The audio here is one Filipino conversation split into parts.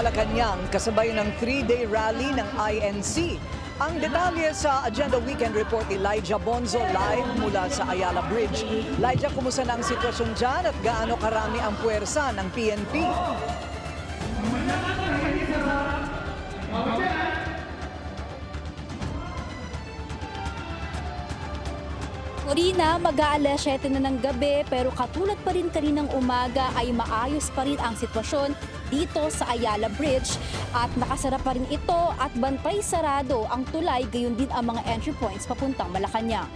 Malacanang kasabay ng 3-day rally ng INC. Ang detalye sa Agenda Weekend Report ni Elijah Bonzo live mula sa Ayala Bridge. Elijah, kumusta na ang sitwasyon dyan at gaano karami ang puwersa ng PNP? Corina, mag-aalas 7 na ng gabi pero katulad pa rin kaninang umaga ay maayos pa rin ang sitwasyon dito sa Ayala Bridge at nakasara pa rin ito at bantay sarado ang tulay, gayon din ang mga entry points papuntang Malacanang.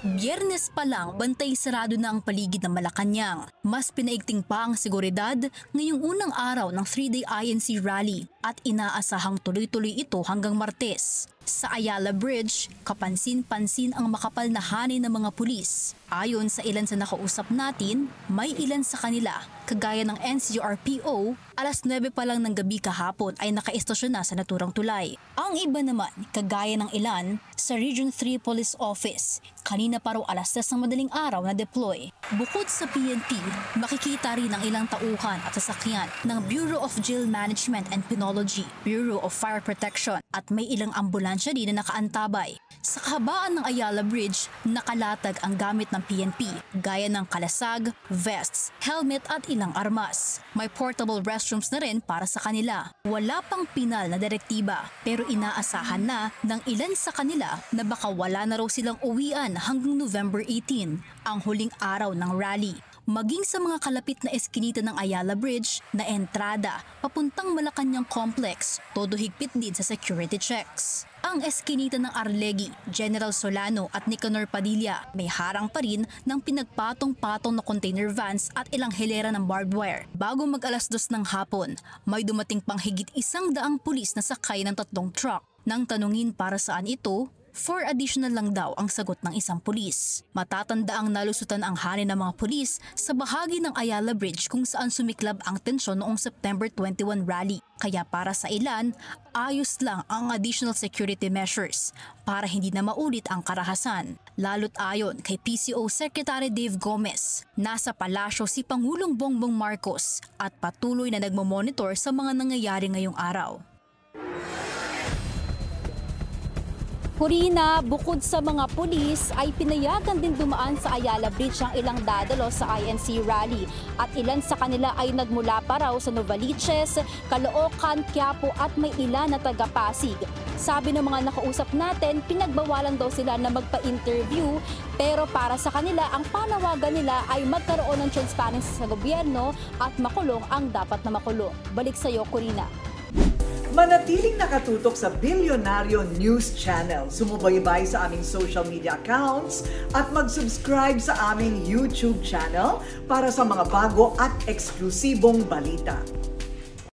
Biyernes pa lang, bantay sarado na ang paligid ng Malacanang. Mas pinaigting pa ang seguridad ngayong unang araw ng 3-day INC rally at inaasahang tuloy-tuloy ito hanggang Martes. Sa Ayala Bridge, kapansin-pansin ang makapal na hanay ng mga pulis. Ayon sa ilan sa nakausap natin, may ilan sa kanila, kagaya ng NCRPO, alas 9 pa lang ng gabi kahapon ay nakaistasyon na sa naturang tulay. Ang iba naman, kagaya ng ilan, sa Region 3 Police Office, kanina pa raw alas 10 ng madaling araw na deploy. Bukod sa PNP, makikita rin ang ilang tauhan at sasakyan ng Bureau of Jail Management and Penology, Bureau of Fire Protection at may ilang ambulansya din na nakaantabay. Sa kahabaan ng Ayala Bridge, nakalatag ang gamit ng PNP, gaya ng kalasag, vests, helmet at ilang armas. May portable restrooms na rin para sa kanila. Wala pang pinal na direktiba, pero inaasahan na ng ilan sa kanila na baka wala na raw silang uwian hanggang November 18, ang huling araw ng rally. Maging sa mga kalapit na eskinita ng Ayala Bridge na entrada papuntang Malacanang Complex, todo higpit din sa security checks. Ang eskinita ng Arlegui, General Solano at Nicanor Padilla may harang pa rin ng pinagpatong-patong na container vans at ilang hilera ng barbed wire. Bago mag-alas 2 ng hapon, may dumating pang higit 100 pulis na sakay ng 3 truck. Nang tanungin para saan ito, 4 additional lang daw ang sagot ng isang pulis. Matatanda ang nalusutan ang hanay ng mga pulis sa bahagi ng Ayala Bridge kung saan sumiklab ang tensyon noong September 21 rally. Kaya para sa ilan, ayos lang ang additional security measures para hindi na maulit ang karahasan. Lalo't ayon kay PCO Secretary Dave Gomez, nasa palasyo si Pangulong Bongbong Marcos at patuloy na nagmamonitor sa mga nangyayari ngayong araw. Corina, bukod sa mga pulis ay pinayagan din dumaan sa Ayala Bridge ang ilang dadalo sa INC rally at ilan sa kanila ay nagmula pa raw sa Novaliches, Caloocan, Quiapo at may ilan na taga-Pasig. Sabi ng mga nakausap natin, pinagbawalan daw sila na magpa-interview pero para sa kanila ang panawagan nila ay magkaroon ng transparency sa gobyerno at makulong ang dapat na makulong. Balik sa iyo, Corina. Manatiling nakatutok sa Bilyonaryo News Channel. Sumubaybay sa aming social media accounts at mag-subscribe sa aming YouTube channel para sa mga bago at eksklusibong balita.